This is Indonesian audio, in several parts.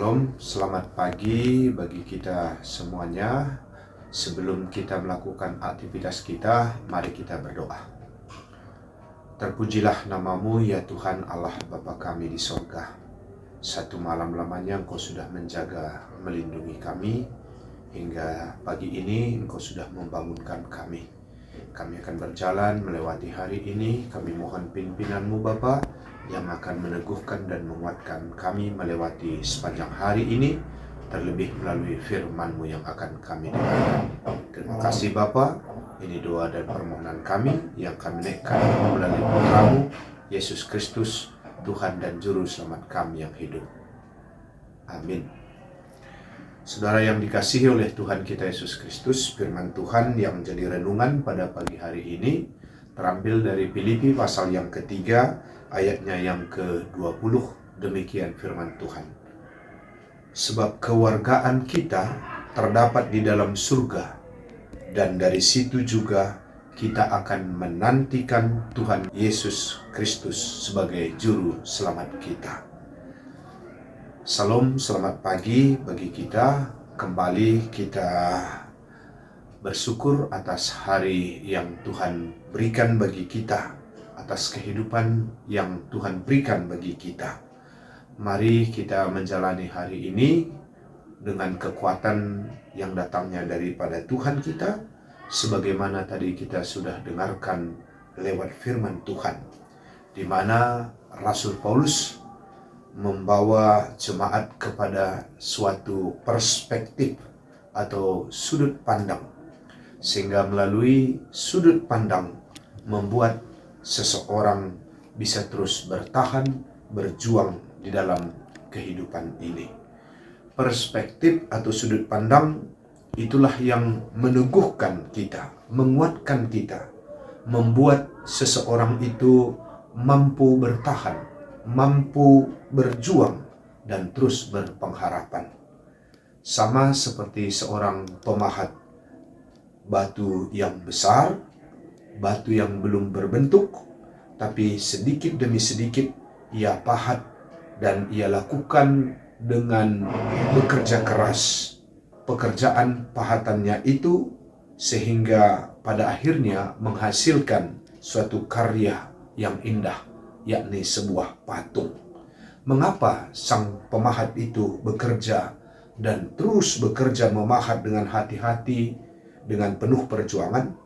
Salam, selamat pagi bagi kita semuanya. Sebelum kita melakukan aktivitas kita, mari kita berdoa. Terpujilah namamu ya Tuhan Allah Bapa kami di sorga. Satu malam lamanya Engkau sudah menjaga, melindungi kami. Hingga pagi ini Engkau sudah membangunkan kami. Kami akan berjalan melewati hari ini. Kami mohon pimpinan-Mu Bapa yang akan meneguhkan dan menguatkan kami melewati sepanjang hari ini, terlebih melalui firman-Mu yang akan kami dengarkan. Terima kasih Bapa. Ini doa dan permohonan kami yang kami naikkan melalui putra-Mu Yesus Kristus, Tuhan dan Juru Selamat kami yang hidup. Amin. Saudara yang dikasihi oleh Tuhan kita Yesus Kristus, firman Tuhan yang jadi renungan pada pagi hari ini terambil dari Filipi pasal yang ketiga, ayatnya yang ke-20. Demikian firman Tuhan. Sebab kewargaan kita terdapat di dalam surga, dan dari situ juga kita akan menantikan Tuhan Yesus Kristus sebagai juru selamat kita. Salam, selamat pagi bagi kita. Kembali kita bersyukur atas hari yang Tuhan berikan bagi kita, atas kehidupan yang Tuhan berikan bagi kita. Mari kita menjalani hari ini dengan kekuatan yang datangnya daripada Tuhan kita, sebagaimana tadi kita sudah dengarkan lewat firman Tuhan, di mana Rasul Paulus membawa jemaat kepada suatu perspektif atau sudut pandang, sehingga melalui sudut pandang membuat seseorang bisa terus bertahan, berjuang di dalam kehidupan ini. Perspektif atau sudut pandang itulah yang meneguhkan kita, menguatkan kita, membuat seseorang itu mampu bertahan, mampu berjuang, dan terus berpengharapan. Sama seperti seorang pemahat batu yang besar, batu yang belum berbentuk, tapi sedikit demi sedikit ia pahat dan ia lakukan dengan bekerja keras pekerjaan pahatannya itu, sehingga pada akhirnya menghasilkan suatu karya yang indah, yakni sebuah patung. Mengapa sang pemahat itu bekerja dan terus bekerja memahat dengan hati-hati, dengan penuh perjuangan?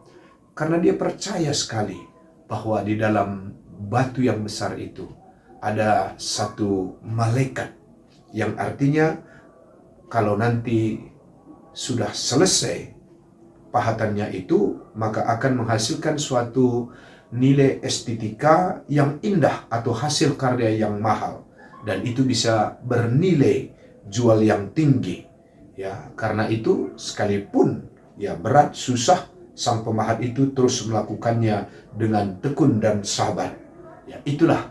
Karena dia percaya sekali bahwa di dalam batu yang besar itu ada satu malaikat, yang artinya kalau nanti sudah selesai pahatannya itu, maka akan menghasilkan suatu nilai estetika yang indah atau hasil karya yang mahal, dan itu bisa bernilai jual yang tinggi. Ya, karena itu sekalipun ya berat, susah, sang pemahat itu terus melakukannya dengan tekun dan sabar. Ya, itulah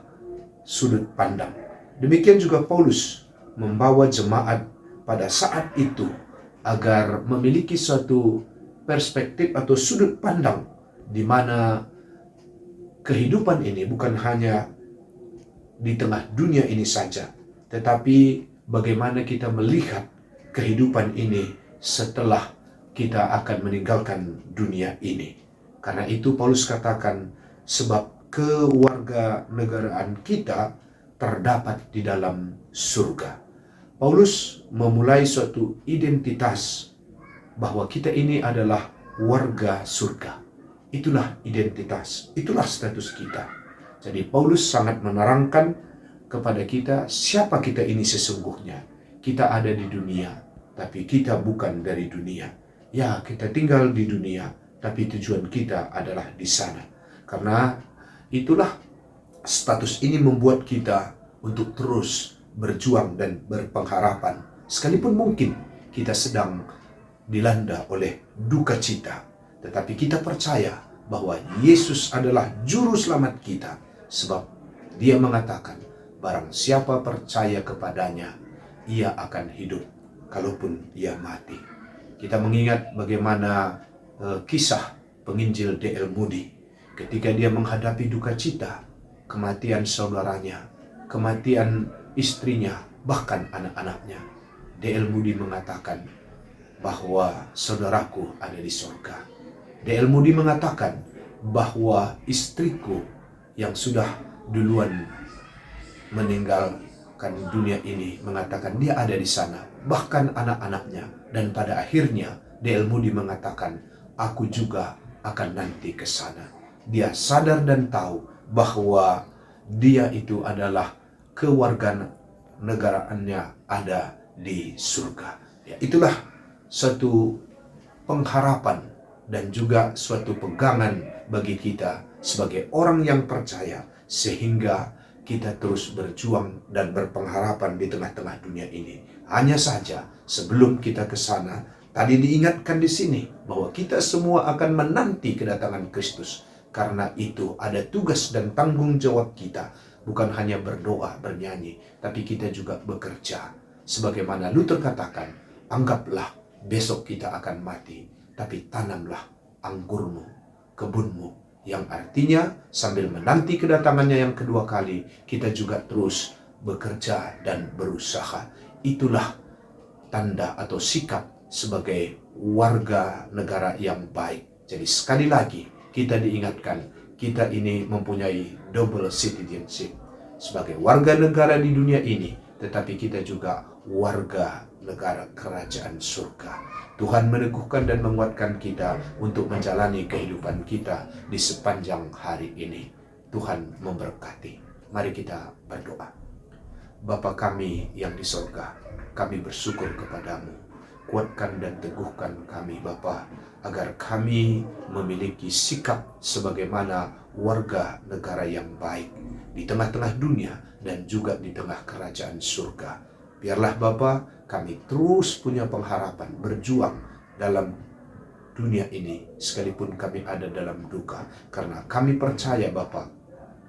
sudut pandang. Demikian juga Paulus membawa jemaat pada saat itu agar memiliki suatu perspektif atau sudut pandang di mana kehidupan ini bukan hanya di tengah dunia ini saja, tetapi bagaimana kita melihat kehidupan ini setelah kita akan meninggalkan dunia ini. Karena itu Paulus katakan, sebab kewarganegaraan kita terdapat di dalam surga. Paulus memulai suatu identitas bahwa kita ini adalah warga surga. Itulah identitas, itulah status kita. Jadi Paulus sangat menerangkan kepada kita siapa kita ini sesungguhnya. Kita ada di dunia, tapi kita bukan dari dunia. Ya, kita tinggal di dunia, tapi tujuan kita adalah di sana. Karena itulah status ini membuat kita untuk terus berjuang dan berpengharapan. Sekalipun mungkin kita sedang dilanda oleh duka cita, tetapi kita percaya bahwa Yesus adalah juru selamat kita, sebab dia mengatakan, barang siapa percaya kepadanya, ia akan hidup kalaupun ia mati. Kita mengingat bagaimana kisah penginjil D.L. Moody ketika dia menghadapi duka cita, kematian saudaranya, kematian istrinya, bahkan anak-anaknya. D.L. Moody mengatakan bahwa saudaraku ada di surga. D.L. Moody mengatakan bahwa istriku yang sudah duluan meninggalkan dunia ini mengatakan dia ada di sana, bahkan anak-anaknya. Dan pada akhirnya D.L. Moody mengatakan, aku juga akan nanti ke sana. Dia sadar dan tahu bahwa dia itu adalah kewarganegaraannya ada di surga. Ya, itulah suatu pengharapan dan juga suatu pegangan bagi kita sebagai orang yang percaya, sehingga kita terus berjuang dan berpengharapan di tengah-tengah dunia ini. Hanya saja sebelum kita ke sana, tadi diingatkan di sini bahwa kita semua akan menanti kedatangan Kristus. Karena itu ada tugas dan tanggung jawab kita, bukan hanya berdoa, bernyanyi, tapi kita juga bekerja. Sebagaimana Luther katakan, anggaplah besok kita akan mati, tapi tanamlah anggurmu, kebunmu. Yang artinya sambil menanti kedatangannya yang kedua kali, kita juga terus bekerja dan berusaha. Itulah tanda atau sikap sebagai warga negara yang baik. Jadi sekali lagi kita diingatkan, kita ini mempunyai double citizenship. Sebagai warga negara di dunia ini, tetapi kita juga warga negara kerajaan surga. Tuhan meneguhkan dan menguatkan kita untuk menjalani kehidupan kita di sepanjang hari ini. Tuhan memberkati. Mari kita berdoa. Bapa kami yang di surga, kami bersyukur kepadamu. Kuatkan dan teguhkan kami Bapa, agar kami memiliki sikap sebagaimana warga negara yang baik di tengah-tengah dunia dan juga di tengah kerajaan surga. Biarlah Bapa, kami terus punya pengharapan berjuang dalam dunia ini sekalipun kami ada dalam duka, karena kami percaya Bapa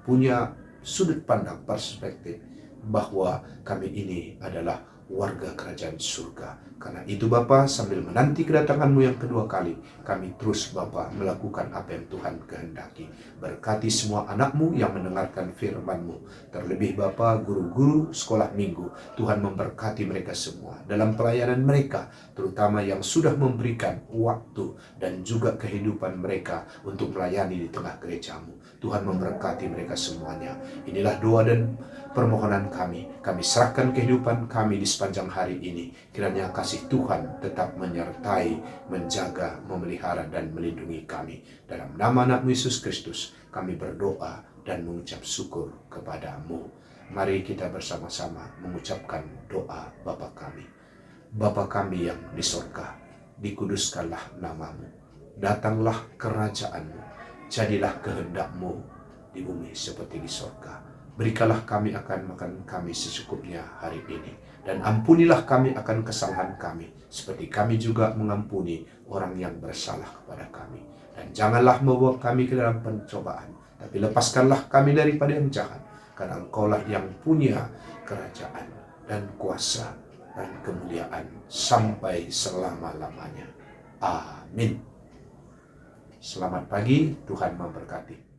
punya sudut pandang perspektif bahwa kami ini adalah warga kerajaan surga. Karena itu Bapa, sambil menanti kedatangan-Mu yang kedua kali, kami terus Bapa melakukan apa yang Tuhan kehendaki. Berkati semua anak-Mu yang mendengarkan firman-Mu. Terlebih Bapa, guru-guru sekolah minggu, Tuhan memberkati mereka semua dalam pelayanan mereka, terutama yang sudah memberikan waktu dan juga kehidupan mereka untuk melayani di tengah gereja-Mu. Tuhan memberkati mereka semuanya. Inilah doa dan permohonan kami. Kami serahkan kehidupan kami di sepanjang hari ini. Kiranya kasih Tuhan tetap menyertai, menjaga, memelihara, dan melindungi kami. Dalam nama anak Yesus Kristus, kami berdoa dan mengucap syukur kepada-Mu. Mari kita bersama-sama mengucapkan doa Bapa kami. Bapa kami yang di surga, dikuduskanlah nama-Mu. Datanglah kerajaan-Mu. Jadilah kehendak-Mu di bumi seperti di surga. Berikanlah kami akan makan kami secukupnya hari ini. Dan ampunilah kami akan kesalahan kami, seperti kami juga mengampuni orang yang bersalah kepada kami. Dan janganlah membawa kami ke dalam pencobaan, tapi lepaskanlah kami daripada yang jahat. Karena Engkaulah yang punya kerajaan dan kuasa dan kemuliaan sampai selama-lamanya. Amin. Selamat pagi, Tuhan memberkati.